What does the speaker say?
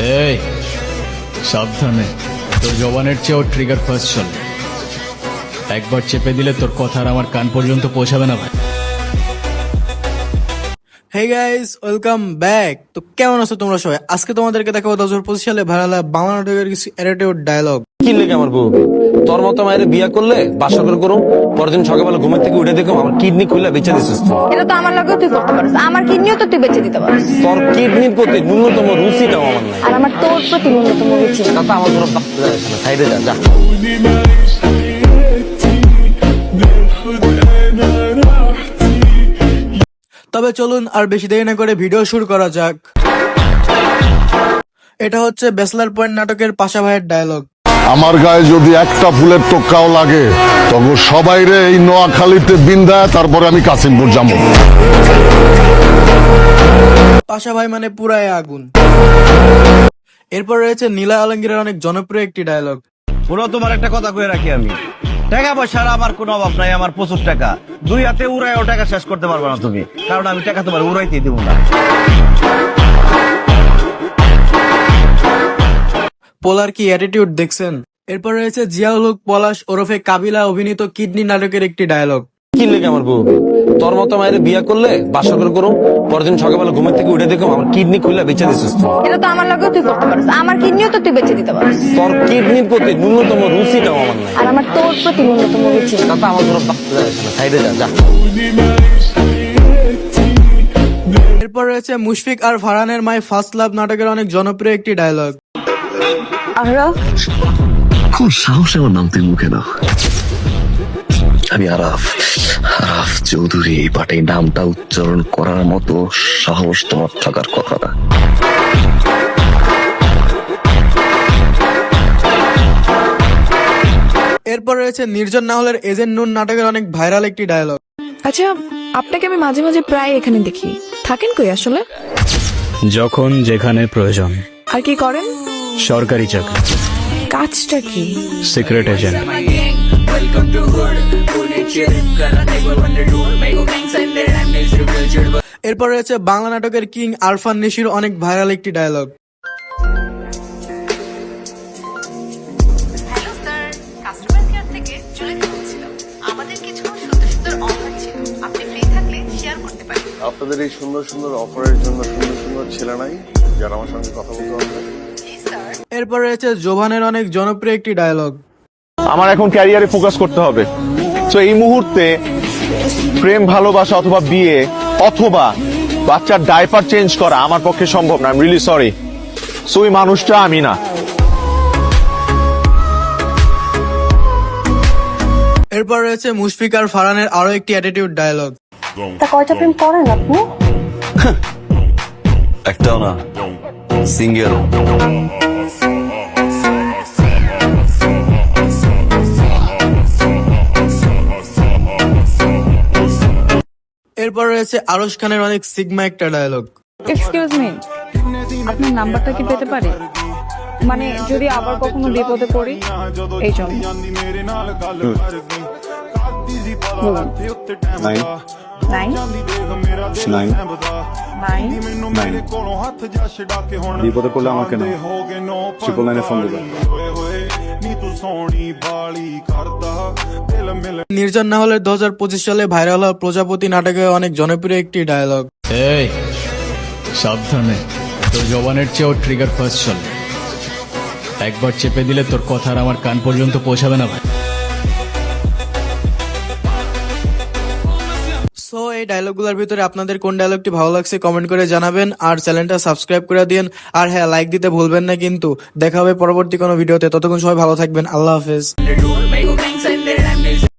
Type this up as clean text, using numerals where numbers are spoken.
এই সাবধানে, তোর জবানের চেয়েও ট্রিগার ফার্স্ট চলে। একবার চেপে দিলে তোর কথা আর আমার কান পর্যন্ত পৌঁছাবে না ভাই। Hey guys, welcome back. তো কেমন আছো তোমরা সবাই? আজকে তোমাদেরকে দেখাবো 2025 সালে ভাইরাল বাংলা নাটকের কিছু অ্যাটিটিউড ডায়লগ। কি লেগে আমার বউ তোর মতো মায়ের বিয়া করলে বাসর করে করুম, পরদিন সকালবেলা ঘুমের থেকে উঠে দেখো আমার কিডনি খুলে বেঁচে দিছিস তুই। এটা তো আমার লাগেও তুই করতে পারিস, আমার কিডনিও তো তুই বেঁচে দিতে পারিস। তোর কিডনির প্রতি ন্যূনতম রুচিটাও আমার নাই। আর আমার তোর প্রতি ন্যূনতম রুচি নেই। তাতে আমার কোনো সাইডে যা যা। তবে চলুন আর বেশি দেরি না করে ভিডিও শুরু করা যাক। এটা হচ্ছে ব্যাচলার পয়েন্ট নাটকের পাশা ভাইয়ের ডায়লগ। আমার গায়ে যদি একটা ফুলের টোকাও লাগে তখন সবাই রে এই নোয়াখালীতে বিন্দায়, তারপরে আমি কাসিমপুর যাবো। পাশা ভাই মানে পুরাই আগুন। এরপর রয়েছে নীলা আলমগীরের অনেক জনপ্রিয় একটি ডায়লগ। পুরো তোমার একটা কথা কয়ে রাখি আমি, টাকা পয়সার আমার কোনো অভাব নাই, আমার প্রচুর টাকা। দুই হাতে উড়াইও টাকা শেষ করতে পারবে না তুমি, কারণ আমি টাকা তোমার উড়াইতে দিব না। পোলার কি অ্যাটিটিউড দেখছেন? এরপর রয়েছে জিয়াউল হক পলাশ ওরফে কাবিলা অভিনীত কিডনি নাটকের একটি ডায়লগ। কি লেগে আমার বউ তোর মতো মায়ের বিয়া করলে বাসর করে করুম, পরদিন সকালবেলা ঘুমের থেকে উঠে দেখো আমার কিডনি খুলে বেঁচে দিছিস তুই। এটা তো আমার লাগেও তুই করতে পারিস, আমার কিডনিও তো তুই বেঁচে দিতে পারিস। তোর কিডনির প্রতি ন্যূনতম রুচিটাও আমার নাই। আর আমার তোর প্রতি ন্যূনতম রুচি নেই। তাতে আমার কোনো সাইডে যা যা। এরপর রয়েছে মুশফিক আর ফারহানের মাই ফার্স্ট লাভ নাটকের অনেক জনপ্রিয় একটি ডায়লগ। আরব কোন সাহসে আমার নাম তুই মুখে নাও? আমি আরাফ আরাফ চৌধুরী, বাট এই নামটা উচ্চারণ করার মতো সাহস তোমার থাকার কথা না। এরপর রয়েছে নির্জন নাহলের এজেন্ট নুন নাটকের অনেক ভাইরাল একটি ডায়লগ। আচ্ছা, আপনাকে আমি মাঝে মাঝে প্রায় এখানে দেখি, থাকেন কই আসলে? যখন যেখানে প্রয়োজন। আর কি করেন? সরকারি চাকরি, কাজটা কি? Secret agent. এরপর রয়েছে বাংলা নাটকের কিং আরফান নিশির অনেক ভাইরাল একটি dialogue. Hello sir, customer care থেকে চলে বলছিলাম। আমাদের কিছু সুন্দর সুন্দর অফার ছিল, আপনি ফ্রি থাকলে শেয়ার করতে পারেন। আপনাদের এই সুন্দর সুন্দর অফারের জন্য সুন্দর সুন্দর ছেলে নাই যারা আমার সঙ্গে কথা বলতে পারবে? জি স্যার। এরপর রয়েছে জোভানের অনেক জনপ্রিয় একটি ডায়লগ। আমার এখন ক্যারিয়ারে ফোকাস করতে হবে। তো এই মুহূর্তে প্রেম, ভালোবাসা অথবা বিয়ে অথবা বাচ্চার ডাইপার চেঞ্জ করা আমার পক্ষে সম্ভব না। I am really sorry. So এই মানুষটা আমি না। এরপর রয়েছে মুশফিক আর ফারহানের আরো একটি অ্যাটিটিউড ডায়লগ। তা কয়টা প্রেম করেন আপনি? একটাও না, সিঙ্গেল। এরপর রয়েছে আরশ খানের অনেক সিগমা একটা ডায়লগ। এক্সকিউজ মি, আপনার নাম্বারটা কি পেতে পারি? মানে যদি আবার কখনো বিপদে পড়ি এই জন্য। বিপদে পড়লে আমাকে না, ট্রিপল নাইনে ফোন দেবেন। নির্জন নাহলের 2025 সালে ভাইরাল হওয়া প্রজাপতি নাটকের অনেক জনপ্রিয় একটি ডায়লগ। এই সাবধানে, তোর জবানের চেয়েও ট্রিগার ফার্স্ট চলে। একবার চেপে দিলে তোর কথা আর আমার কান পর্যন্ত পৌঁছাবে না ভাই। সো এই ডায়লগগুলোর ভিতরে আপনাদের কোন ডায়লগটি ভালো লাগছে কমেন্ট করে জানাবেন, আর চ্যানেলটা সাবস্ক্রাইব করে দিন। আর হ্যাঁ, লাইক দিতে ভুলবেন না কিন্তু। দেখা হবে পরবর্তী কোনো ভিডিওতে। ততক্ষণ সবাই ভালো থাকবেন। আল্লাহ হাফেজ।